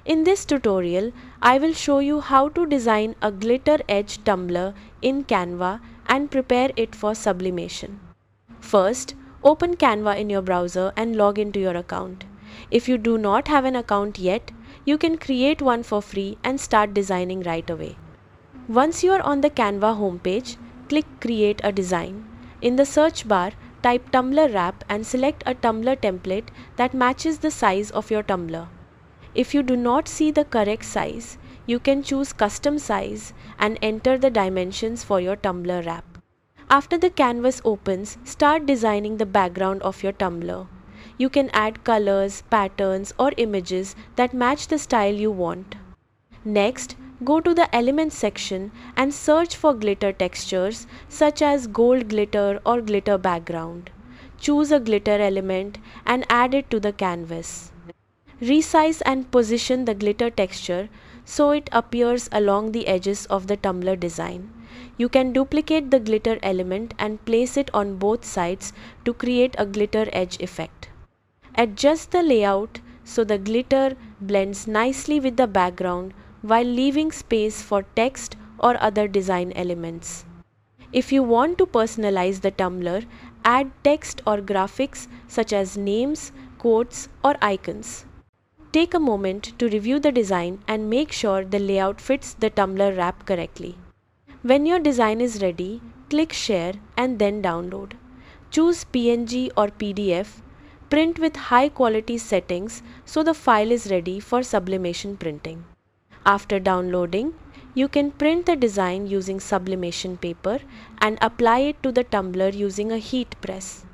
In this tutorial, I will show you how to design a glitter edge tumbler in Canva and prepare it for sublimation. First, open Canva in your browser and log into your account. If you do not have an account yet, you can create one for free and start designing right away. Once you are on the Canva homepage, click Create a Design. In the search bar, type Tumbler wrap and select a tumbler template that matches the size of your tumbler. If you do not see the correct size, you can choose custom size and enter the dimensions for your tumbler wrap. After the canvas opens, start designing the background of your tumbler. You can add colors, patterns or images that match the style you want. Next, go to the Elements section and search for glitter textures such as gold glitter or glitter background. Choose a glitter element and add it to the canvas. Resize and position the glitter texture so it appears along the edges of the tumbler design. You can duplicate the glitter element and place it on both sides to create a glitter edge effect. Adjust the layout so the glitter blends nicely with the background while leaving space for text or other design elements. If you want to personalize the tumbler, add text or graphics such as names, quotes or icons. Take a moment to review the design and make sure the layout fits the tumbler wrap correctly. When your design is ready, click Share and then Download. Choose PNG or PDF. Print with high quality settings so the file is ready for sublimation printing. After downloading, you can print the design using sublimation paper and apply it to the tumbler using a heat press.